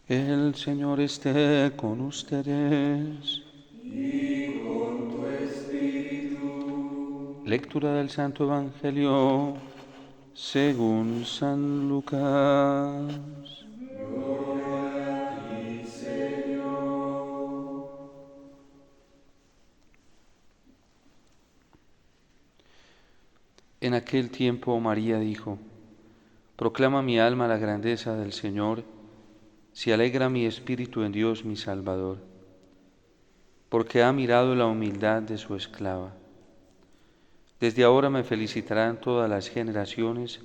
El Señor esté con ustedes. Y con tu espíritu. Lectura del Santo Evangelio según San Lucas. Gloria a ti, Señor. En aquel tiempo María dijo: Proclama mi alma la grandeza del Señor, se alegra mi espíritu en Dios mi Salvador, porque ha mirado la humildad de su esclava. Desde ahora me felicitarán todas las generaciones,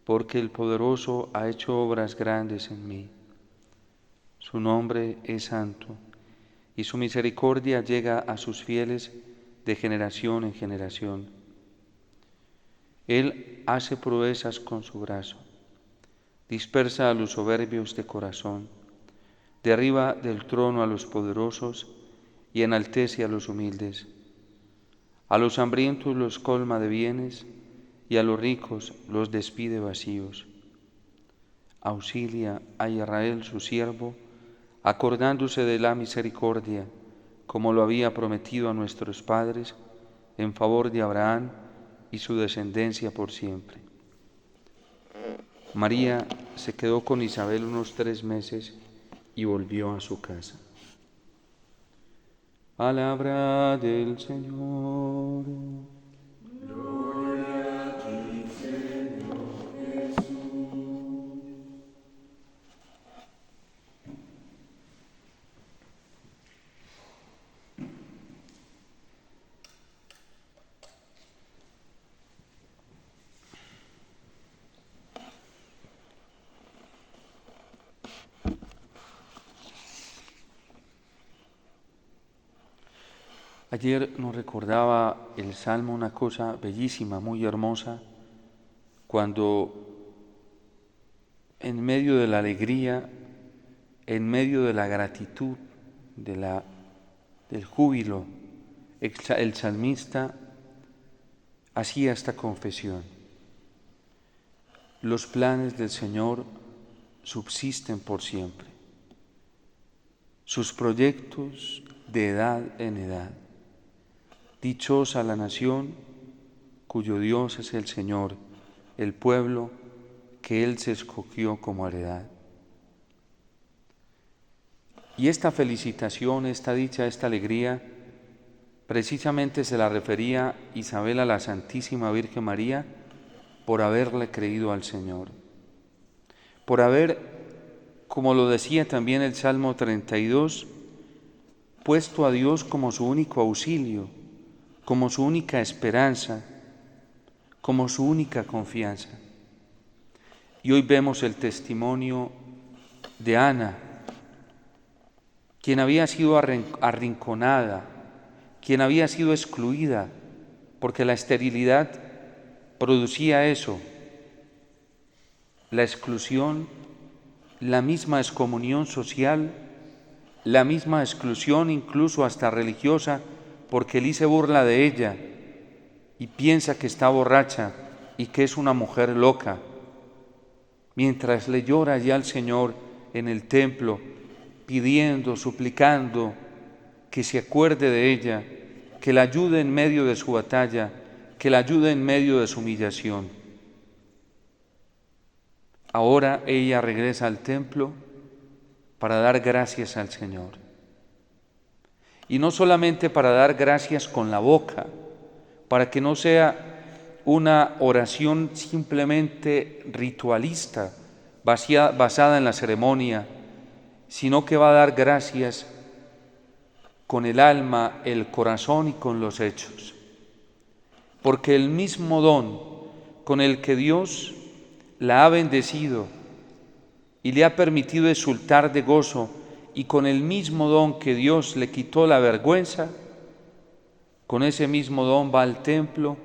porque el Poderoso ha hecho obras grandes en mí. Su nombre es santo, y su misericordia llega a sus fieles de generación en generación. Él hace proezas con su brazo, dispersa a los soberbios de corazón, derriba del trono a los poderosos y enaltece a los humildes. A los hambrientos los colma de bienes y a los ricos los despide vacíos. Auxilia a Israel su siervo, acordándose de la misericordia, como lo había prometido a nuestros padres, en favor de Abraham y su descendencia por siempre. María se quedó con Isabel unos 3 meses y volvió a su casa. Palabra del Señor. Gloria a ti, Señor Jesús. Ayer nos recordaba el Salmo una cosa bellísima, muy hermosa, cuando en medio de la alegría, en medio de la gratitud, del júbilo, el salmista hacía esta confesión: los planes del Señor subsisten por siempre, sus proyectos de edad en edad. Dichosa la nación cuyo Dios es el Señor, el pueblo que Él se escogió como heredad. Y esta felicitación, esta dicha, esta alegría, precisamente se la refería Isabel a la Santísima Virgen María por haberle creído al Señor, por haber, como lo decía también el Salmo 32, puesto a Dios como su único auxilio, como su única esperanza, como su única confianza. Y hoy vemos el testimonio de Ana, quien había sido arrinconada, quien había sido excluida, porque la esterilidad producía eso, la exclusión, la misma excomunión social, la misma exclusión incluso hasta religiosa, porque Elí se burla de ella y piensa que está borracha y que es una mujer loca, mientras le llora ya al Señor en el templo, pidiendo, suplicando que se acuerde de ella, que la ayude en medio de su batalla, que la ayude en medio de su humillación. Ahora ella regresa al templo para dar gracias al Señor. Y no solamente para dar gracias con la boca, para que no sea una oración simplemente ritualista, basada en la ceremonia, sino que va a dar gracias con el alma, el corazón y con los hechos. Porque el mismo don con el que Dios la ha bendecido y le ha permitido exultar de gozo, y con el mismo don que Dios le quitó la vergüenza, con ese mismo don va al templo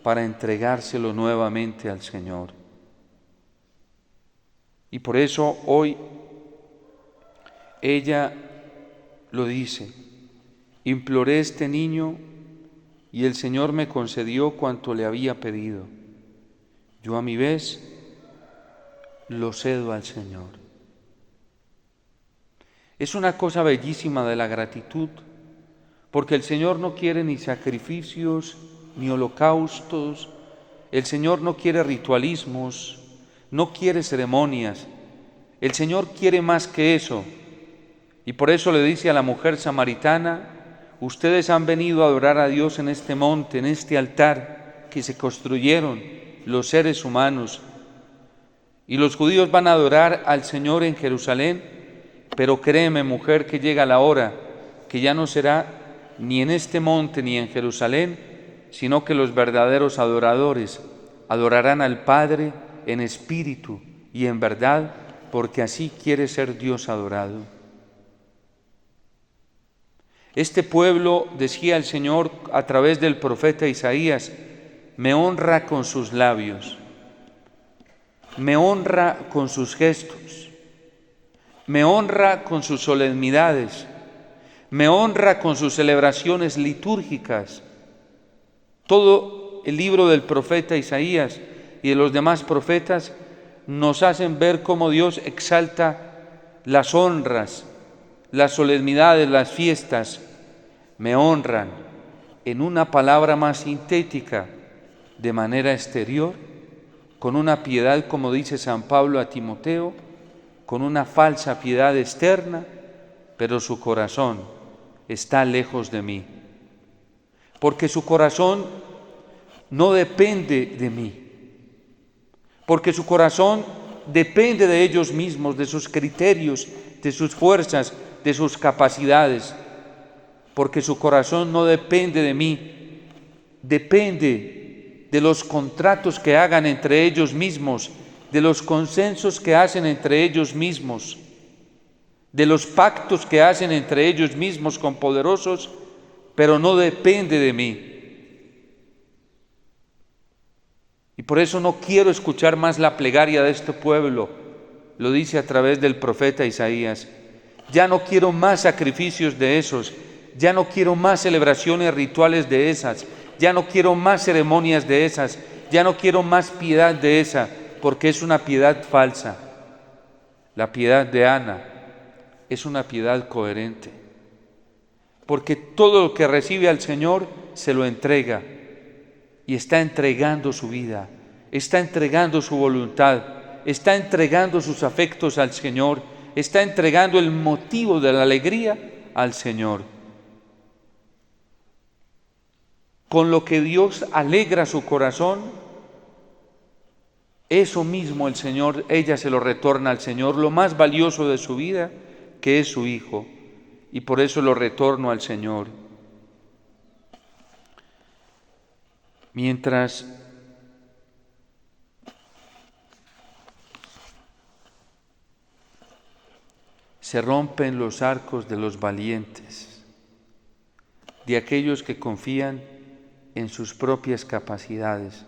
para entregárselo nuevamente al Señor. Y por eso hoy ella lo dice: imploré a este niño y el Señor me concedió cuanto le había pedido. Yo a mi vez lo cedo al Señor. Es una cosa bellísima de la gratitud, porque el Señor no quiere ni sacrificios, ni holocaustos, el Señor no quiere ritualismos, no quiere ceremonias, el Señor quiere más que eso. Y por eso le dice a la mujer samaritana: ustedes han venido a adorar a Dios en este monte, en este altar que se construyeron los seres humanos. Y los judíos van a adorar al Señor en Jerusalén, pero créeme, mujer, que llega la hora que ya no será ni en este monte ni en Jerusalén, sino que los verdaderos adoradores adorarán al Padre en espíritu y en verdad, porque así quiere ser Dios adorado. Este pueblo, decía el Señor a través del profeta Isaías, me honra con sus labios, me honra con sus gestos, me honra con sus solemnidades, me honra con sus celebraciones litúrgicas. Todo el libro del profeta Isaías y de los demás profetas nos hacen ver cómo Dios exalta las honras, las solemnidades, las fiestas. Me honran, en una palabra más sintética, de manera exterior, con una piedad, como dice San Pablo a Timoteo, con una falsa piedad externa, pero su corazón está lejos de mí, porque su corazón no depende de mí, porque su corazón depende de ellos mismos, de sus criterios, de sus fuerzas, de sus capacidades, porque su corazón no depende de mí, depende de los contratos que hagan entre ellos mismos, de los consensos que hacen entre ellos mismos, de los pactos que hacen entre ellos mismos con poderosos, pero no depende de mí. Y por eso no quiero escuchar más la plegaria de este pueblo, lo dice a través del profeta Isaías. Ya no quiero más sacrificios de esos, ya no quiero más celebraciones rituales de esas, ya no quiero más ceremonias de esas, ya no quiero más piedad de esa, porque es una piedad falsa. La piedad de Ana es una piedad coherente, porque todo lo que recibe al Señor se lo entrega y está entregando su vida, está entregando su voluntad, está entregando sus afectos al Señor, está entregando el motivo de la alegría al Señor. Con lo que Dios alegra su corazón, eso mismo el Señor, ella se lo retorna al Señor, lo más valioso de su vida, que es su Hijo, y por eso lo retorno al Señor. Mientras se rompen los arcos de los valientes, de aquellos que confían en sus propias capacidades,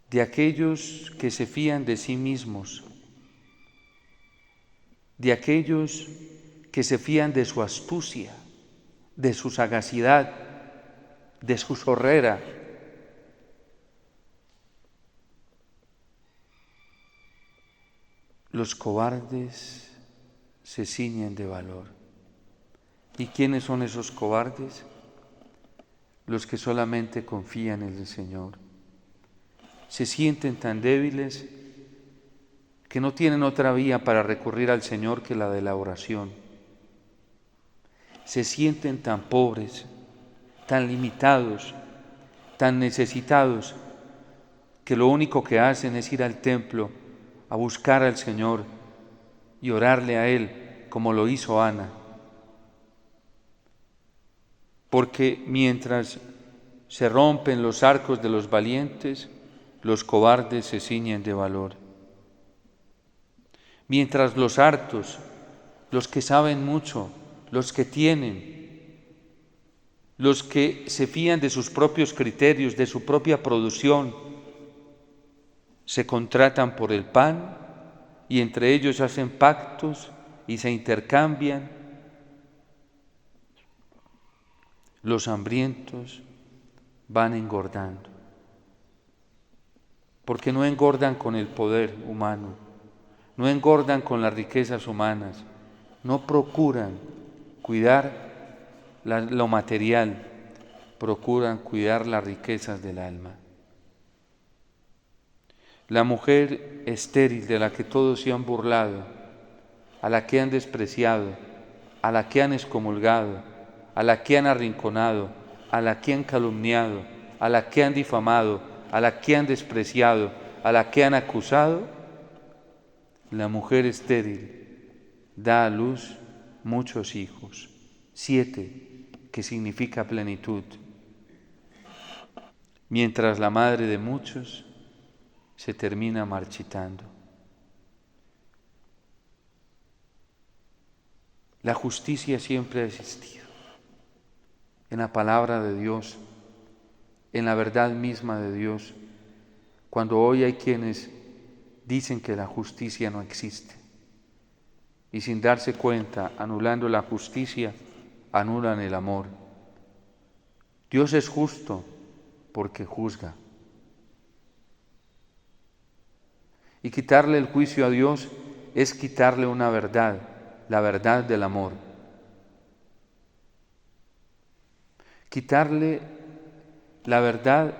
de aquellos que se fían de sí mismos, de aquellos que se fían de su astucia, de su sagacidad, de su zorrera. Los cobardes se ciñen de valor. ¿Y quiénes son esos cobardes? Los que solamente confían en el Señor. Se sienten tan débiles que no tienen otra vía para recurrir al Señor que la de la oración. Se sienten tan pobres, tan limitados, tan necesitados, que lo único que hacen es ir al templo a buscar al Señor y orarle a Él, como lo hizo Ana. Porque mientras se rompen los arcos de los valientes, los cobardes se ciñen de valor. Mientras los hartos, los que saben mucho, los que tienen, los que se fían de sus propios criterios, de su propia producción, se contratan por el pan y entre ellos hacen pactos y se intercambian. Los hambrientos van engordando, porque no engordan con el poder humano, no engordan con las riquezas humanas, no procuran cuidar lo material, procuran cuidar las riquezas del alma. La mujer estéril de la que todos se han burlado, a la que han despreciado, a la que han excomulgado, a la que han arrinconado, a la que han calumniado, a la que han difamado, a la que han despreciado, a la que han acusado, la mujer estéril da a luz muchos hijos, 7, que significa plenitud, mientras la madre de muchos se termina marchitando. La justicia siempre ha existido en la palabra de Dios, en la verdad misma de Dios, cuando hoy hay quienes dicen que la justicia no existe y sin darse cuenta, anulando la justicia, anulan el amor. Dios es justo porque juzga. Y quitarle el juicio a Dios es quitarle una verdad, la verdad del amor. Quitarle la verdad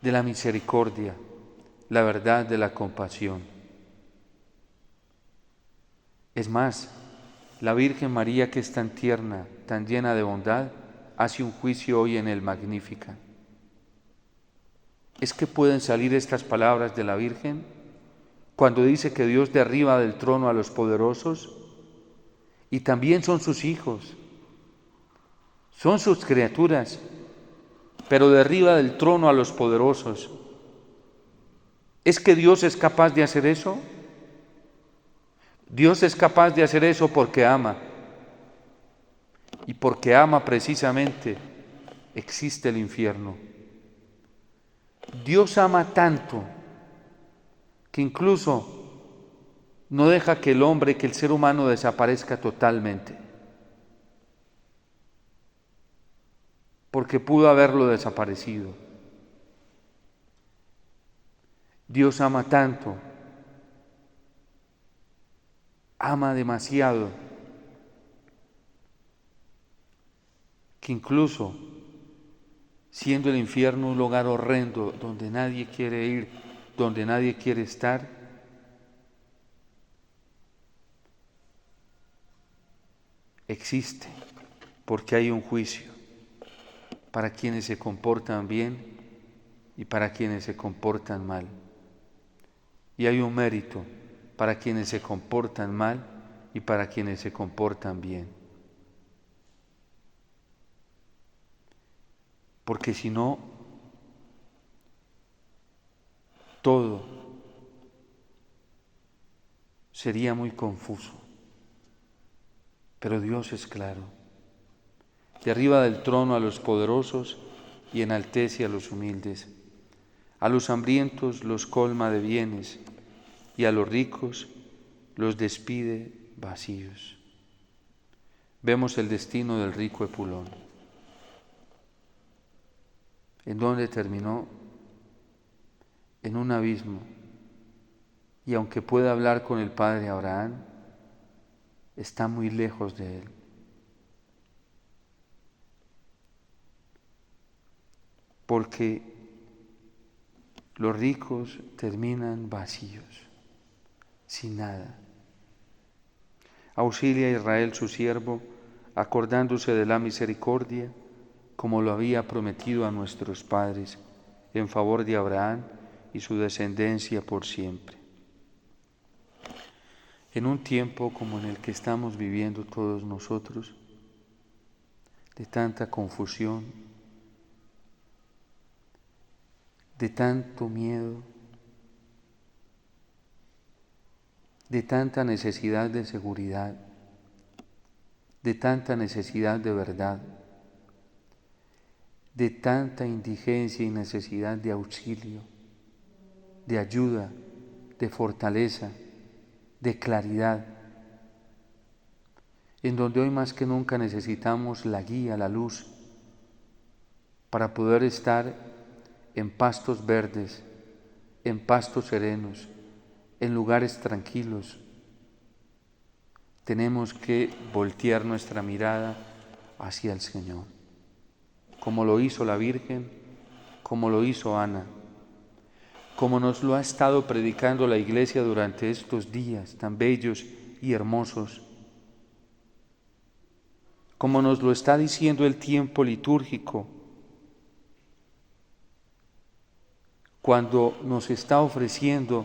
de la misericordia, la verdad de la compasión. Es más, la Virgen María, que es tan tierna, tan llena de bondad, hace un juicio hoy en el Magnífica. ¿Es que pueden salir estas palabras de la Virgen cuando dice que Dios derriba del trono a los poderosos? Y también son sus hijos, son sus criaturas, pero derriba del trono a los poderosos. ¿Es que Dios es capaz de hacer eso? Dios es capaz de hacer eso porque ama. Y porque ama precisamente existe el infierno. Dios ama tanto que incluso no deja que el hombre, que el ser humano desaparezca totalmente. Porque pudo haberlo desaparecido. Dios ama tanto, ama demasiado, que incluso siendo el infierno un lugar horrendo donde nadie quiere ir, donde nadie quiere estar, existe porque hay un juicio para quienes se comportan bien y para quienes se comportan mal. Y hay un mérito para quienes se comportan mal y para quienes se comportan bien. Porque si no, todo sería muy confuso. Pero Dios es claro. Derriba del trono a los poderosos y enaltece a los humildes. A los hambrientos los colma de bienes y a los ricos los despide vacíos. Vemos el destino del rico Epulón. ¿En dónde terminó? En un abismo. Y aunque pueda hablar con el padre Abraham, está muy lejos de él. Porque los ricos terminan vacíos, sin nada. Auxilia a Israel su siervo, acordándose de la misericordia, como lo había prometido a nuestros padres, en favor de Abraham y su descendencia por siempre. En un tiempo como en el que estamos viviendo todos nosotros, de tanta confusión, de tanto miedo, de tanta necesidad de seguridad, de tanta necesidad de verdad, de tanta indigencia y necesidad de auxilio, de ayuda, de fortaleza, de claridad, en donde hoy más que nunca necesitamos la guía, la luz, para poder estar en pastos verdes, en pastos serenos, en lugares tranquilos, tenemos que voltear nuestra mirada hacia el Señor, como lo hizo la Virgen, como lo hizo Ana, como nos lo ha estado predicando la Iglesia durante estos días tan bellos y hermosos, como nos lo está diciendo el tiempo litúrgico, cuando nos está ofreciendo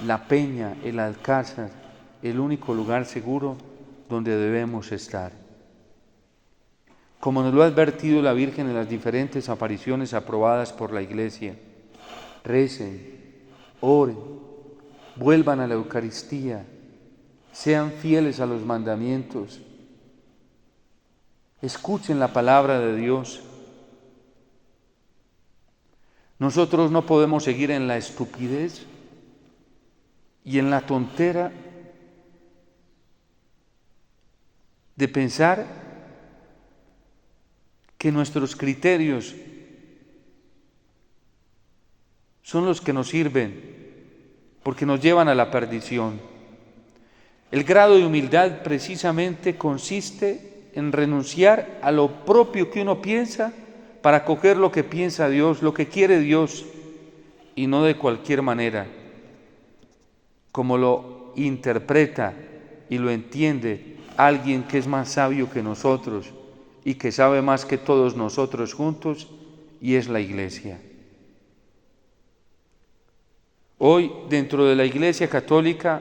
la peña, el alcázar, el único lugar seguro donde debemos estar. Como nos lo ha advertido la Virgen en las diferentes apariciones aprobadas por la Iglesia, recen, oren, vuelvan a la Eucaristía, sean fieles a los mandamientos, escuchen la palabra de Dios. Nosotros no podemos seguir en la estupidez y en la tontera de pensar que nuestros criterios son los que nos sirven porque nos llevan a la perdición. El grado de humildad precisamente consiste en renunciar a lo propio que uno piensa para coger lo que piensa Dios, lo que quiere Dios, y no de cualquier manera, como lo interpreta y lo entiende alguien que es más sabio que nosotros y que sabe más que todos nosotros juntos, y es la Iglesia. Hoy, dentro de la Iglesia católica,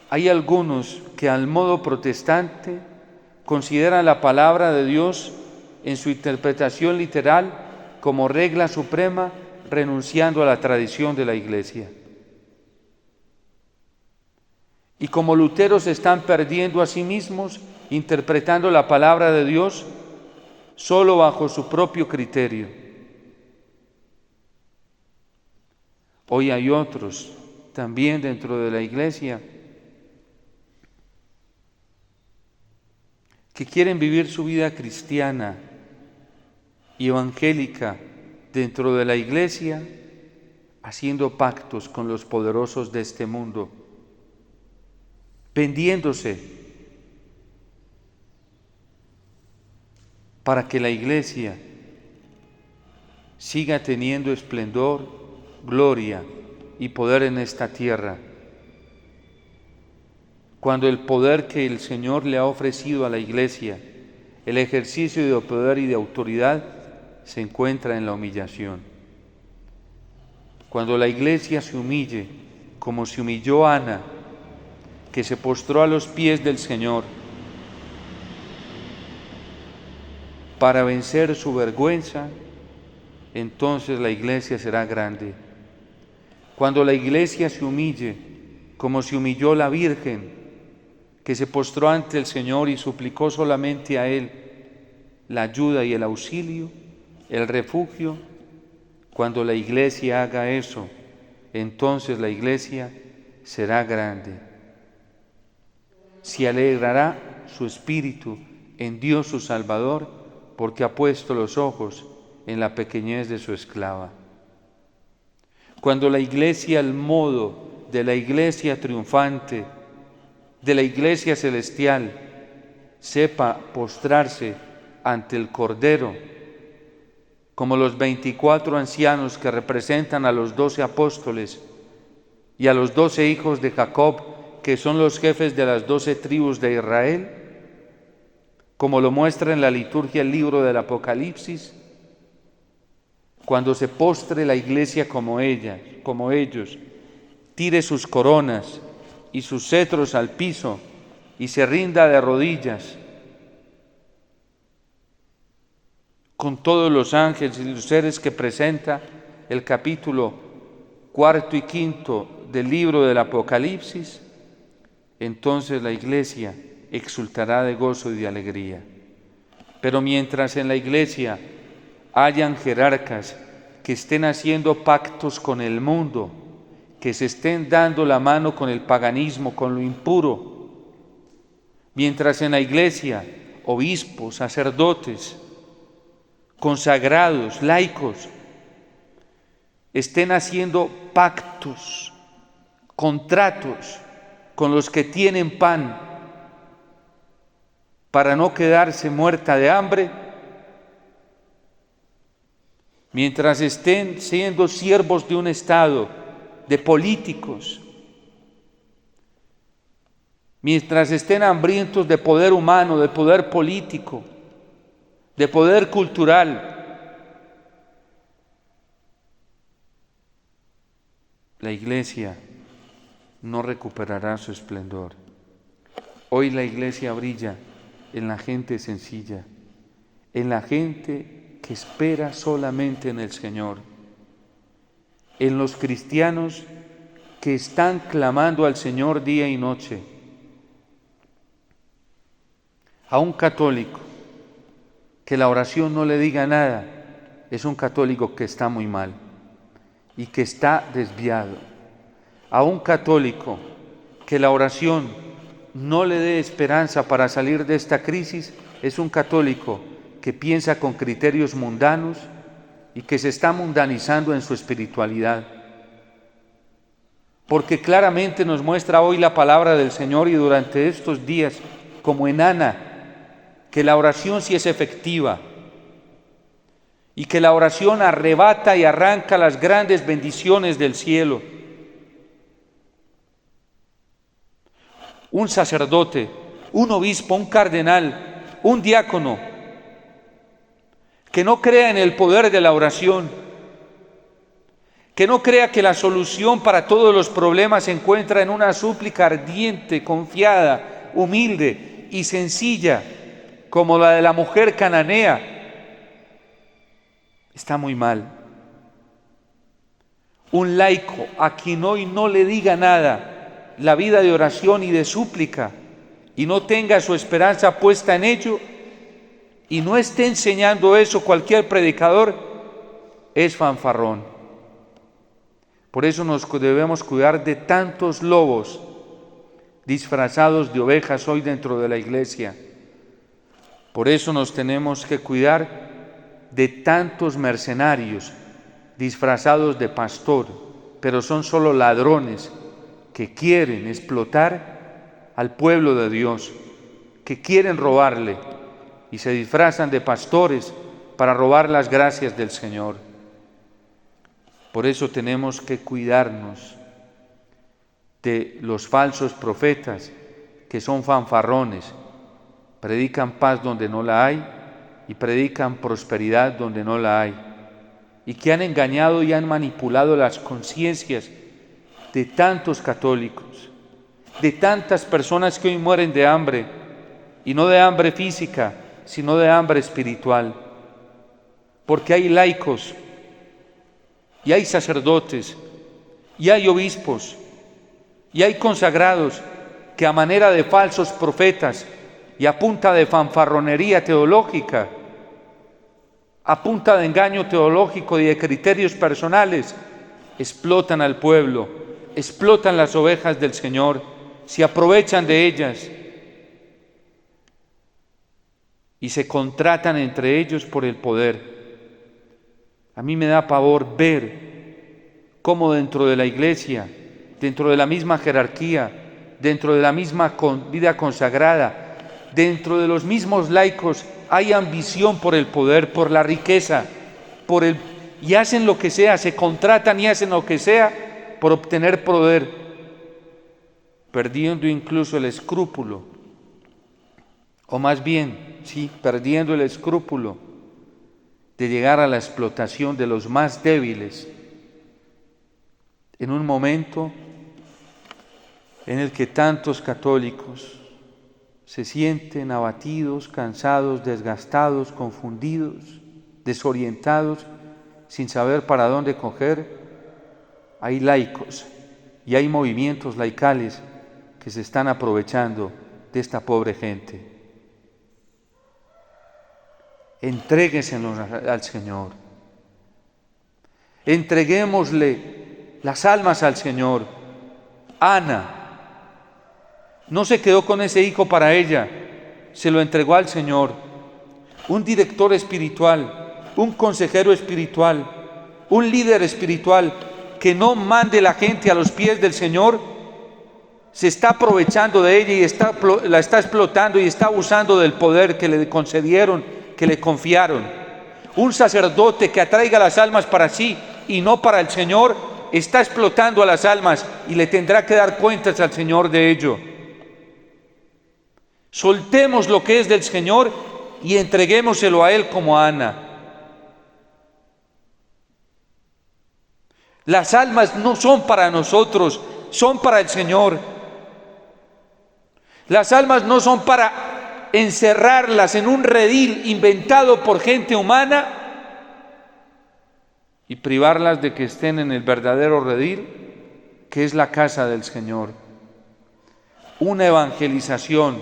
hay algunos que al modo protestante consideran la palabra de Dios en su interpretación literal como regla suprema, renunciando a la tradición de la Iglesia. Y como luteros se están perdiendo a sí mismos, interpretando la palabra de Dios solo bajo su propio criterio. Hoy hay otros también dentro de la Iglesia que quieren vivir su vida cristiana y evangélica dentro de la Iglesia, haciendo pactos con los poderosos de este mundo, vendiéndose para que la Iglesia siga teniendo esplendor, gloria y poder en esta tierra, cuando el poder que el Señor le ha ofrecido a la Iglesia, el ejercicio de poder y de autoridad, se encuentra en la humillación. Cuando la Iglesia se humille, como se humilló Ana, que se postró a los pies del Señor para vencer su vergüenza, entonces la Iglesia será grande. Cuando la Iglesia se humille, como se humilló la Virgen, que se postró ante el Señor y suplicó solamente a Él la ayuda y el auxilio, el refugio, cuando la Iglesia haga eso, entonces la Iglesia será grande. Se alegrará su espíritu en Dios su Salvador, porque ha puesto los ojos en la pequeñez de su esclava. Cuando la Iglesia, al modo de la Iglesia triunfante, de la Iglesia celestial, sepa postrarse ante el Cordero, como los 24 ancianos que representan a los 12 apóstoles y a los 12 hijos de Jacob, que son los jefes de las 12 tribus de Israel, como lo muestra en la liturgia el libro del Apocalipsis. Cuando se postre la Iglesia como ellos, tire sus coronas y sus cetros al piso y se rinda de rodillas, con todos los ángeles y los seres que presenta el capítulo 4 y 5 del libro del Apocalipsis, entonces la Iglesia exultará de gozo y de alegría. Pero mientras en la Iglesia hayan jerarcas que estén haciendo pactos con el mundo, que se estén dando la mano con el paganismo, con lo impuro, mientras en la Iglesia obispos, sacerdotes, consagrados, laicos, estén haciendo pactos, contratos con los que tienen pan, para no quedarse muerta de hambre, mientras estén siendo siervos de un Estado, de políticos, mientras estén hambrientos de poder humano, de poder político, de poder cultural, la Iglesia no recuperará su esplendor. Hoy la Iglesia brilla en la gente sencilla, en la gente que espera solamente en el Señor, en los cristianos que están clamando al Señor día y noche. A un católico que la oración no le diga nada es un católico que está muy mal y que está desviado. A un católico que la oración no le dé esperanza para salir de esta crisis es un católico que piensa con criterios mundanos y que se está mundanizando en su espiritualidad. Porque claramente nos muestra hoy la palabra del Señor y durante estos días, como en Ana, que la oración sí es efectiva y que la oración arrebata y arranca las grandes bendiciones del cielo. Un sacerdote, un obispo, un cardenal, un diácono, que no crea en el poder de la oración, que no crea que la solución para todos los problemas se encuentra en una súplica ardiente, confiada, humilde y sencilla, como la de la mujer cananea, está muy mal. Un laico a quien hoy no le diga nada la vida de oración y de súplica y no tenga su esperanza puesta en ello y no esté enseñando eso cualquier predicador, es fanfarrón. Por eso nos debemos cuidar de tantos lobos disfrazados de ovejas hoy dentro de la iglesia. Por eso nos tenemos que cuidar de tantos mercenarios disfrazados de pastor, pero son solo ladrones que quieren explotar al pueblo de Dios, que quieren robarle y se disfrazan de pastores para robar las gracias del Señor. Por eso tenemos que cuidarnos de los falsos profetas que son fanfarrones, predican paz donde no la hay y predican prosperidad donde no la hay, y que han engañado y han manipulado las conciencias de tantos católicos, de tantas personas que hoy mueren de hambre, y no de hambre física, sino de hambre espiritual, porque hay laicos, y hay sacerdotes, y hay obispos, y hay consagrados que a manera de falsos profetas y a punta de fanfarronería teológica, a punta de engaño teológico y de criterios personales, explotan al pueblo, explotan las ovejas del Señor, se aprovechan de ellas y se contratan entre ellos por el poder. A mí me da pavor ver cómo dentro de la iglesia, dentro de la misma jerarquía, dentro de la misma vida consagrada, dentro de los mismos laicos, hay ambición por el poder, por la riqueza, y hacen lo que sea, se contratan y hacen lo que sea por obtener poder, perdiendo incluso el escrúpulo, o más bien, sí, perdiendo el escrúpulo de llegar a la explotación de los más débiles, en un momento en el que tantos católicos se sienten abatidos, cansados, desgastados, confundidos, desorientados, sin saber para dónde coger. Hay laicos y hay movimientos laicales que se están aprovechando de esta pobre gente. Entréguesenos al Señor. Entreguémosle las almas al Señor. Ana no se quedó con ese hijo para ella, se lo entregó al Señor. Un director espiritual, un consejero espiritual, un líder espiritual que no mande la gente a los pies del Señor, se está aprovechando de ella y la está explotando y está abusando del poder que le concedieron, que le confiaron. Un sacerdote que atraiga las almas para sí y no para el Señor, está explotando a las almas y le tendrá que dar cuentas al Señor de ello. Soltemos lo que es del Señor y entreguémoselo a Él como a Ana. Las almas no son para nosotros, son para el Señor. Las almas no son para encerrarlas en un redil inventado por gente humana y privarlas de que estén en el verdadero redil, que es la casa del Señor. Una evangelización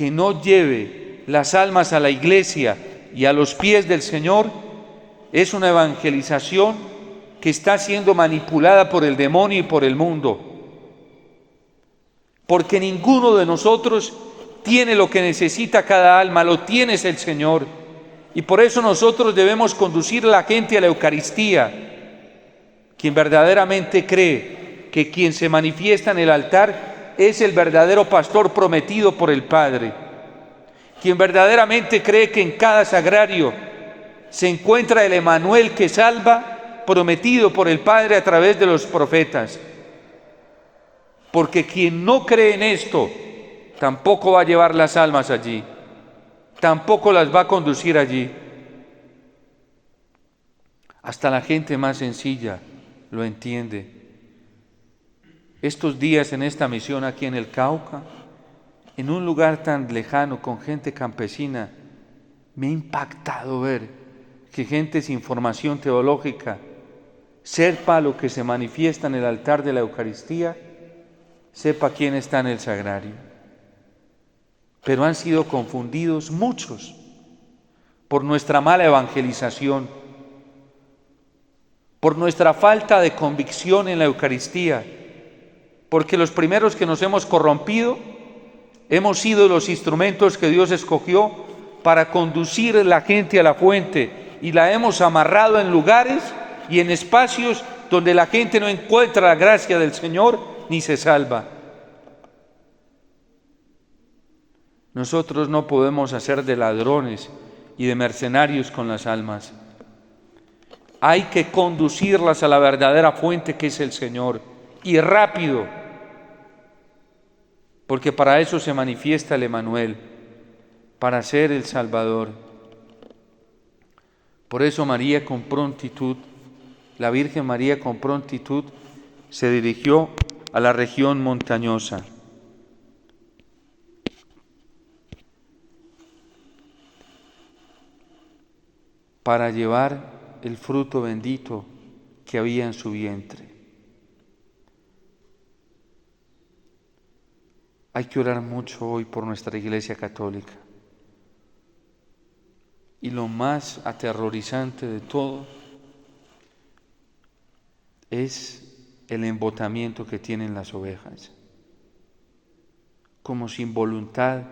que no lleve las almas a la iglesia y a los pies del Señor es una evangelización que está siendo manipulada por el demonio y por el mundo. Porque ninguno de nosotros tiene lo que necesita cada alma, lo tiene el Señor. Y por eso nosotros debemos conducir a la gente a la Eucaristía. Quien verdaderamente cree que quien se manifiesta en el altar es el verdadero pastor prometido por el Padre. Quien verdaderamente cree que en cada sagrario se encuentra el Emanuel que salva, prometido por el Padre a través de los profetas. Porque quien no cree en esto, tampoco va a llevar las almas allí, tampoco las va a conducir allí. Hasta la gente más sencilla lo entiende. Estos días en esta misión aquí en el Cauca, en un lugar tan lejano con gente campesina, me ha impactado ver que gente sin formación teológica sepa lo que se manifiesta en el altar de la Eucaristía, sepa quién está en el sagrario. Pero han sido confundidos muchos por nuestra mala evangelización, por nuestra falta de convicción en la Eucaristía, porque los primeros que nos hemos corrompido hemos sido los instrumentos que Dios escogió para conducir a la gente a la fuente y la hemos amarrado en lugares y en espacios donde la gente no encuentra la gracia del Señor ni se salva. Nosotros no podemos hacer de ladrones y de mercenarios con las almas. Hay que conducirlas a la verdadera fuente que es el Señor, y rápido, porque para eso se manifiesta el Emanuel, para ser el Salvador. Por eso María con prontitud, la Virgen María con prontitud se dirigió a la región montañosa. Para llevar el fruto bendito que había en su vientre. Hay que orar mucho hoy por nuestra Iglesia Católica. Y lo más aterrorizante de todo es el embotamiento que tienen las ovejas. Como sin voluntad,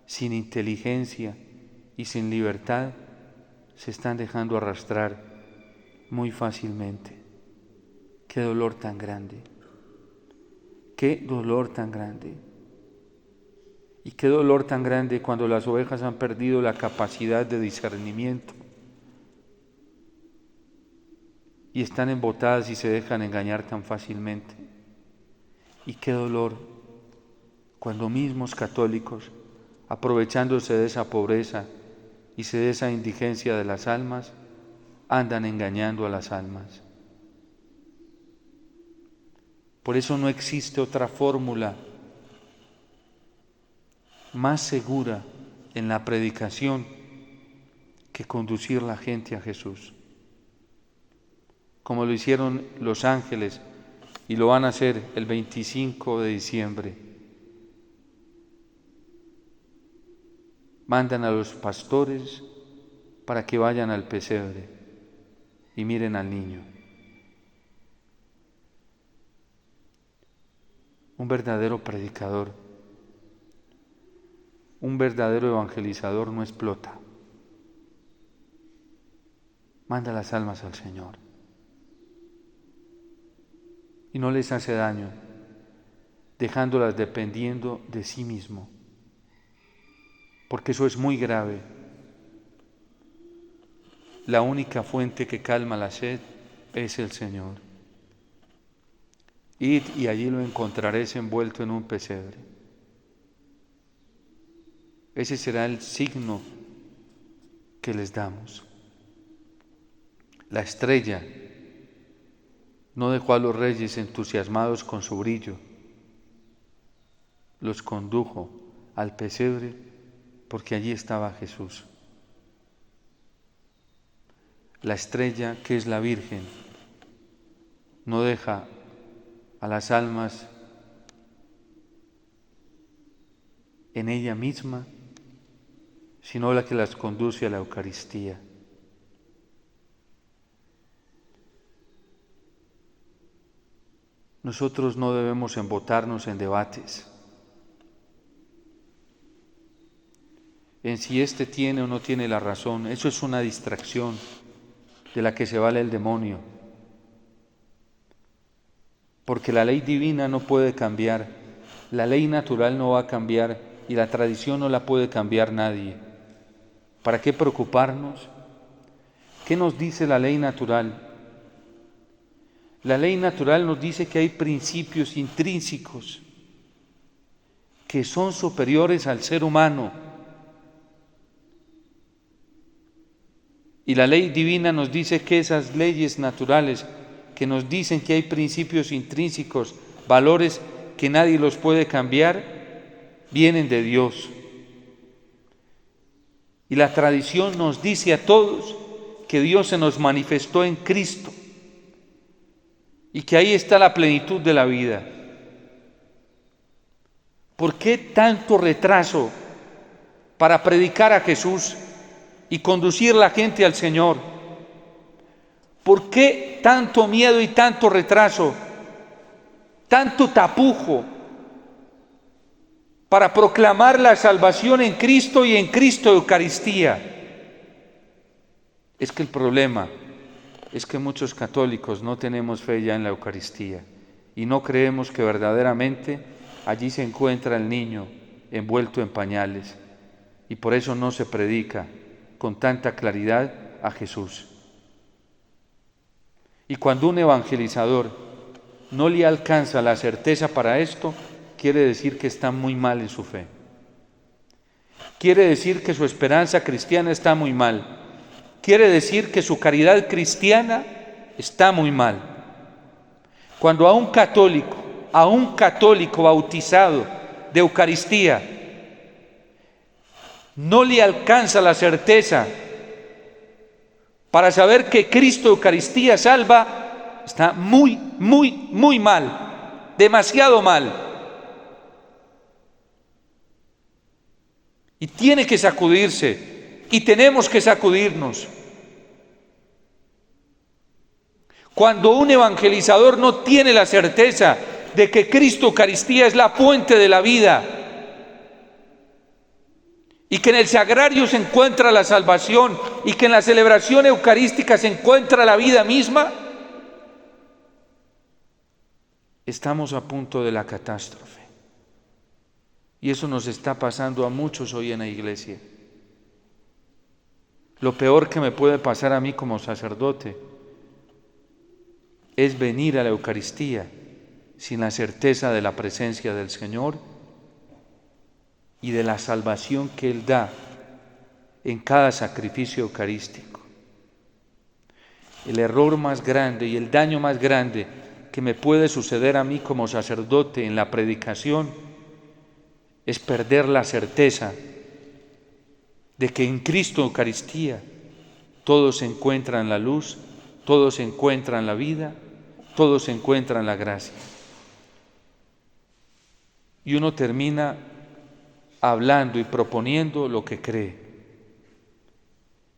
sin inteligencia y sin libertad, se están dejando arrastrar muy fácilmente. Qué dolor tan grande. Qué dolor tan grande. Y qué dolor tan grande cuando las ovejas han perdido la capacidad de discernimiento y están embotadas y se dejan engañar tan fácilmente. Y qué dolor cuando mismos católicos, aprovechándose de esa pobreza y de esa indigencia de las almas, andan engañando a las almas. Por eso no existe otra fórmula más segura en la predicación que conducir la gente a Jesús, como lo hicieron los ángeles y lo van a hacer el 25 de diciembre. Mandan a los pastores para que vayan al pesebre y miren al niño. Un verdadero predicador, un verdadero evangelizador no explota. Manda las almas al Señor. Y no les hace daño. dejándolas dependiendo de sí mismo, porque eso es muy grave. La única fuente que calma la sed es el Señor. Id y allí lo encontraréis envuelto en un pesebre. Ese será el signo que les damos. La estrella no dejó a los reyes entusiasmados con su brillo, los condujo al pesebre porque allí estaba Jesús. La estrella, que es la Virgen, no deja a las almas en ella misma, sino la que las conduce a la Eucaristía. Nosotros no debemos embotarnos en debates, en si éste tiene o no tiene la razón. Eso es una distracción de la que se vale el demonio, porque la ley divina no puede cambiar, la ley natural no va a cambiar y la tradición no la puede cambiar nadie. ¿Para qué preocuparnos? ¿Qué nos dice la ley natural? La ley natural nos dice que hay principios intrínsecos que son superiores al ser humano. Y la ley divina nos dice que esas leyes naturales que nos dicen que hay principios intrínsecos, valores que nadie los puede cambiar, vienen de Dios. Y la tradición nos dice a todos que Dios se nos manifestó en Cristo y que ahí está la plenitud de la vida. ¿Por qué tanto retraso para predicar a Jesús y conducir a la gente al Señor? ¿Por qué tanto miedo y tanto retraso, tanto tapujo para proclamar la salvación en Cristo y en Cristo Eucaristía? Es que el problema es que muchos católicos no tenemos fe ya en la Eucaristía y no creemos que verdaderamente allí se encuentra el niño envuelto en pañales, y por eso no se predica con tanta claridad a Jesús. Y cuando un evangelizador no le alcanza la certeza para esto, quiere decir que está muy mal en su fe. Quiere decir que su esperanza cristiana está muy mal. Quiere decir que su caridad cristiana está muy mal. Cuando a un católico bautizado de Eucaristía no le alcanza la certeza para saber que Cristo Eucaristía salva, está muy mal, demasiado mal. Y tiene que sacudirse, y tenemos que sacudirnos. Cuando un evangelizador no tiene la certeza de que Cristo Eucaristía es la fuente de la vida y que en el sagrario se encuentra la salvación y que en la celebración eucarística se encuentra la vida misma, estamos a punto de la catástrofe. Y eso nos está pasando a muchos hoy en la iglesia. Lo peor que me puede pasar a mí como sacerdote es venir a la Eucaristía sin la certeza de la presencia del Señor y de la salvación que Él da en cada sacrificio eucarístico. El error más grande y el daño más grande que me puede suceder a mí como sacerdote en la predicación es perder la certeza de que en Cristo Eucaristía todo se encuentra en la luz, todo se encuentra en la vida, todo se encuentra en la gracia. Y uno termina hablando y proponiendo lo que cree.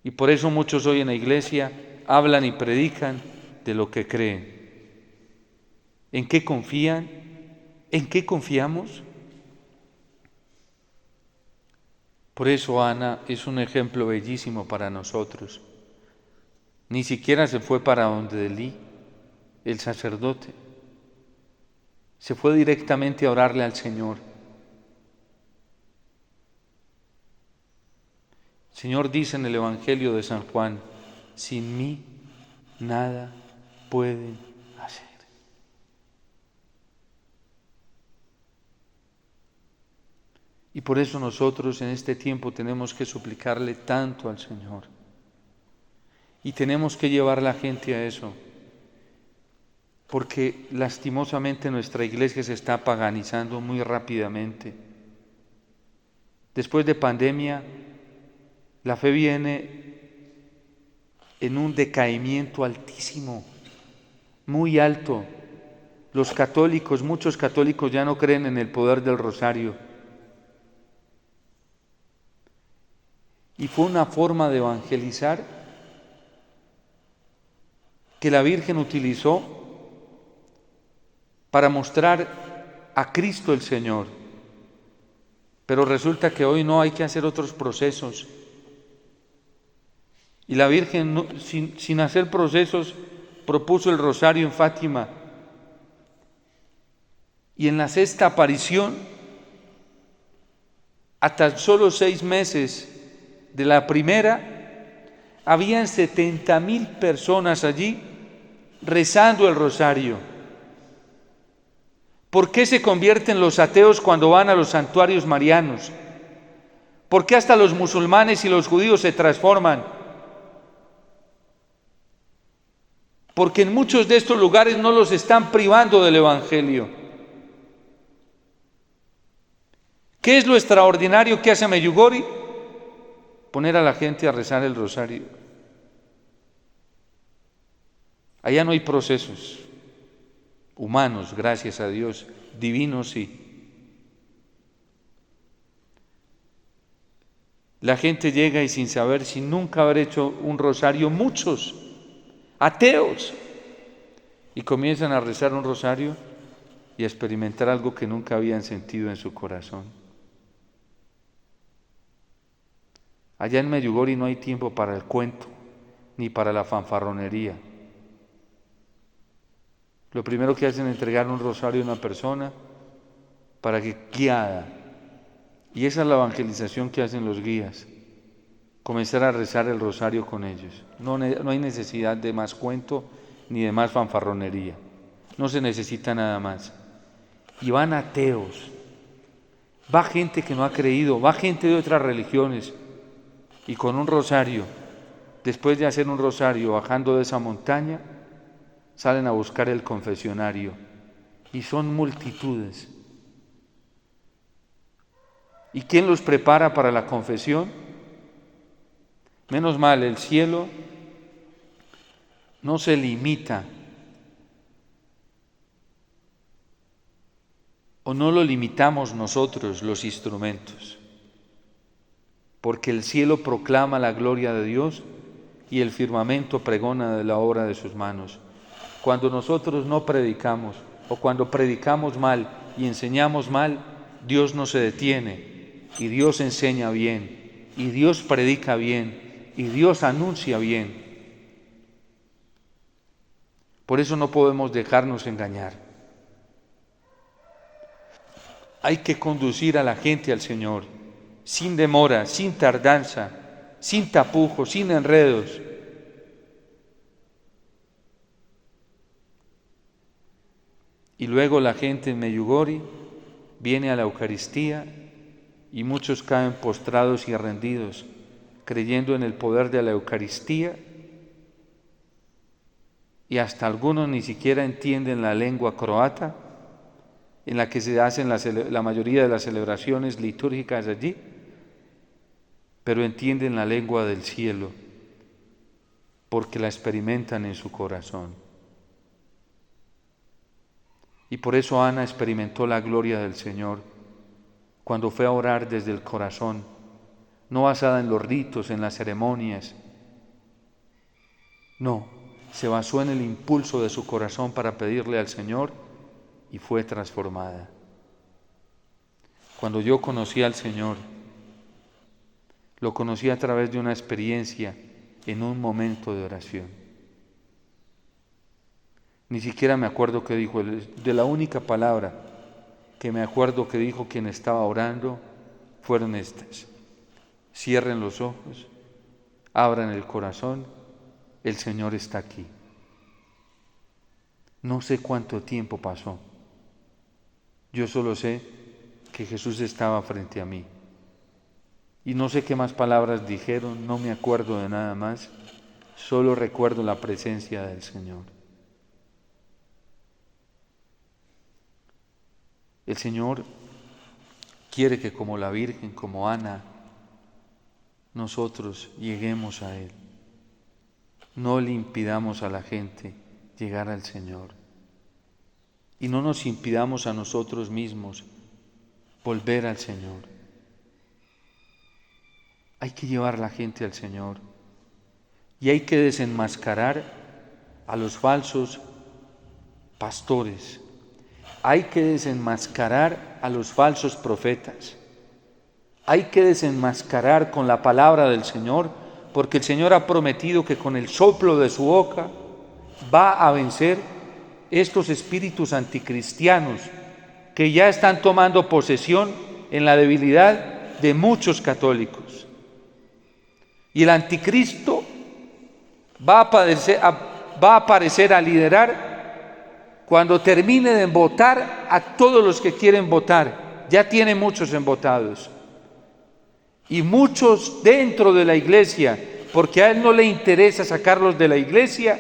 Y por eso muchos hoy en la iglesia hablan y predican de lo que creen. ¿En qué confían? ¿En qué confiamos? Por eso Ana es un ejemplo bellísimo para nosotros. Ni siquiera se fue para donde Elí, el sacerdote. Se fue directamente a orarle al Señor. El Señor dice en el Evangelio de San Juan: sin mí nada pueden hacer. Y por eso nosotros en este tiempo tenemos que suplicarle tanto al Señor. Y tenemos que llevar a la gente a eso. Porque lastimosamente nuestra iglesia se está paganizando muy rápidamente. Después de pandemia, la fe viene en un decaimiento altísimo, muy alto. Los católicos, muchos católicos ya no creen en el poder del rosario. Y fue una forma de evangelizar que la Virgen utilizó para mostrar a Cristo el Señor. Pero resulta que hoy no hay que hacer otros procesos. Y la Virgen, sin hacer procesos, propuso el rosario en Fátima. Y en la sexta aparición, a tan solo 6 meses de la primera, habían 70,000 personas allí rezando el rosario. ¿Por qué se convierten los ateos cuando van a los santuarios marianos? ¿Por qué hasta los musulmanes y los judíos se transforman? Porque en muchos de estos lugares no los están privando del Evangelio. ¿Qué es lo extraordinario que hace Medjugorje? Poner a la gente a rezar el rosario. Allá no hay procesos humanos, gracias a Dios, divinos sí. La gente llega y sin saber, sin nunca haber hecho un rosario, muchos ateos, y comienzan a rezar un rosario y a experimentar algo que nunca habían sentido en su corazón. Allá en Medjugorje no hay tiempo para el cuento, ni para la fanfarronería. Lo primero que hacen es entregar un rosario a una persona para que guiada, y esa es la evangelización que hacen los guías, comenzar a rezar el rosario con ellos. No hay necesidad de más cuento ni de más fanfarronería. No se necesita nada más. Y van ateos, va gente que no ha creído, va gente de otras religiones, y con un rosario, después de hacer un rosario bajando de esa montaña, salen a buscar el confesionario, y son multitudes. ¿Y quién los prepara para la confesión? Menos mal, el cielo no se limita, o no lo limitamos nosotros los instrumentos, porque el cielo proclama la gloria de Dios y el firmamento pregona de la obra de sus manos. Cuando nosotros no predicamos, o cuando predicamos mal y enseñamos mal, Dios no se detiene, y Dios enseña bien, y Dios predica bien, y Dios anuncia bien. Por eso no podemos dejarnos engañar. Hay que conducir a la gente al Señor, sin demora, sin tardanza, sin tapujos, sin enredos. Y luego la gente en Medjugorje viene a la Eucaristía y muchos caen postrados y rendidos, creyendo en el poder de la Eucaristía, y hasta algunos ni siquiera entienden la lengua croata en la que se hacen la mayoría de las celebraciones litúrgicas allí, pero entienden la lengua del cielo porque la experimentan en su corazón. Y por eso Ana experimentó la gloria del Señor cuando fue a orar desde el corazón, no basada en los ritos, en las ceremonias. No, se basó en el impulso de su corazón para pedirle al Señor y fue transformada. Cuando yo conocí al Señor, lo conocí a través de una experiencia en un momento de oración. Ni siquiera me acuerdo qué dijo. De la única palabra que me acuerdo que dijo quien estaba orando fueron estas: cierren los ojos, abran el corazón, el Señor está aquí. No sé cuánto tiempo pasó. Yo solo sé que Jesús estaba frente a mí. Y no sé qué más palabras dijeron, no me acuerdo de nada más, solo recuerdo la presencia del Señor. El Señor quiere que como la Virgen, como Ana, nosotros lleguemos a Él. No le impidamos a la gente llegar al Señor. Y no nos impidamos a nosotros mismos volver al Señor. Hay que llevar la gente al Señor. Y hay que desenmascarar a los falsos pastores. Hay que desenmascarar a los falsos profetas. Hay que desenmascarar con la palabra del Señor, porque el Señor ha prometido que con el soplo de su boca va a vencer estos espíritus anticristianos que ya están tomando posesión en la debilidad de muchos católicos. Y el anticristo va a aparecer a liderar cuando termine de embotar a todos los que quieren votar. Ya tiene muchos embotados. Y muchos dentro de la iglesia, porque a él no le interesa sacarlos de la iglesia.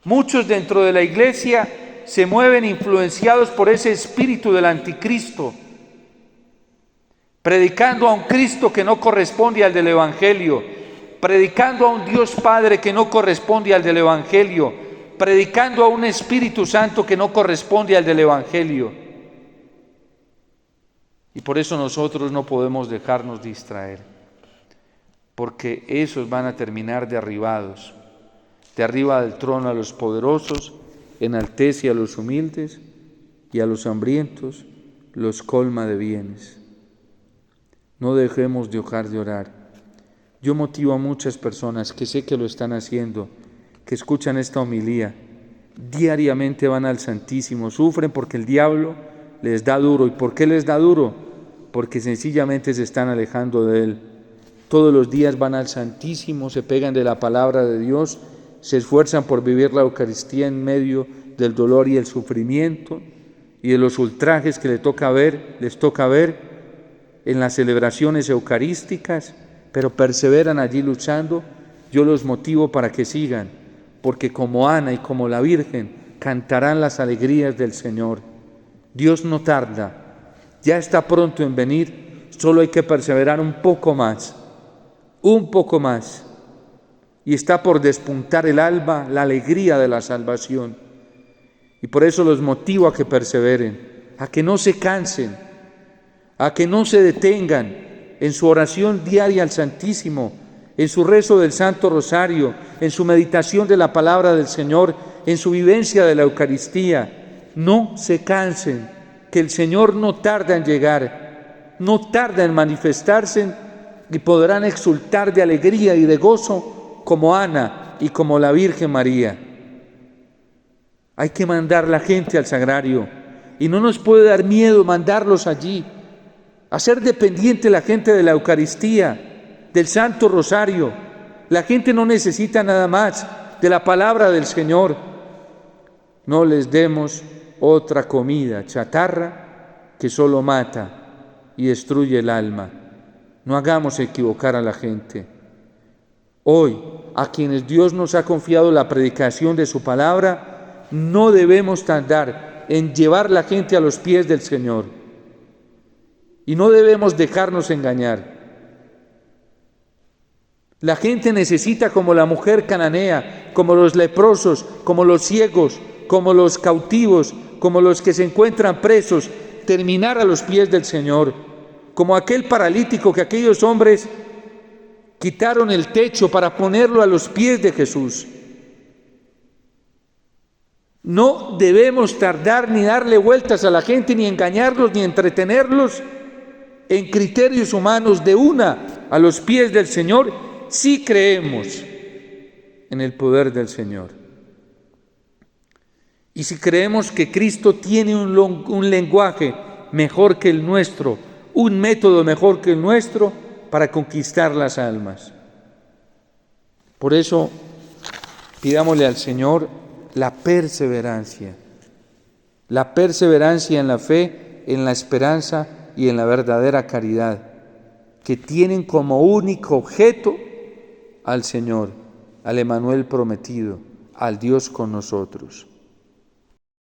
Muchos dentro de la iglesia se mueven influenciados por ese espíritu del anticristo, predicando a un Cristo que no corresponde al del Evangelio, predicando a un Dios Padre que no corresponde al del Evangelio, predicando a un Espíritu Santo que no corresponde al del Evangelio. Y por eso nosotros no podemos dejarnos distraer, porque esos van a terminar derribados. De arriba del trono a los poderosos, enaltece a los humildes, y a los hambrientos los colma de bienes. No dejemos de dejar de orar. Yo motivo a muchas personas que sé que lo están haciendo, que escuchan esta homilía, diariamente van al Santísimo, sufren porque el diablo les da duro. ¿Y por qué les da duro? Porque sencillamente se están alejando de Él. Todos los días van al Santísimo, se pegan de la palabra de Dios, se esfuerzan por vivir la Eucaristía en medio del dolor y el sufrimiento y de los ultrajes que les toca ver en las celebraciones eucarísticas, pero perseveran allí luchando. Yo los motivo para que sigan, porque como Ana y como la Virgen cantarán las alegrías del Señor. Dios no tarda, ya está pronto en venir, solo hay que perseverar un poco más, y está por despuntar el alba, la alegría de la salvación. Y por eso los motivo a que perseveren, a que no se cansen, a que no se detengan en su oración diaria al Santísimo, en su rezo del Santo Rosario, en su meditación de la palabra del Señor, en su vivencia de la Eucaristía. No se cansen, que el Señor no tarda en llegar, no tarda en manifestarse, y podrán exultar de alegría y de gozo como Ana y como la Virgen María. Hay que mandar la gente al sagrario, y no nos puede dar miedo mandarlos allí, hacer dependiente la gente de la Eucaristía, del Santo Rosario. La gente no necesita nada más de la palabra del Señor. No les demos otra comida chatarra que solo mata y destruye el alma. No hagamos equivocar a la gente. Hoy, a quienes Dios nos ha confiado la predicación de su palabra, no debemos tardar en llevar la gente a los pies del Señor. Y no debemos dejarnos engañar. La gente necesita, como la mujer cananea, como los leprosos, como los ciegos, como los cautivos, como los que se encuentran presos, terminar a los pies del Señor. Como aquel paralítico que aquellos hombres quitaron el techo para ponerlo a los pies de Jesús. No debemos tardar ni darle vueltas a la gente, ni engañarlos, ni entretenerlos en criterios humanos. De una a los pies del Señor, si creemos en el poder del Señor. Y si creemos que Cristo tiene un lenguaje mejor que el nuestro, un método mejor que el nuestro para conquistar las almas. Por eso, pidámosle al Señor la perseverancia en la fe, en la esperanza y en la verdadera caridad, que tienen como único objeto al Señor, al Emmanuel prometido, al Dios con nosotros.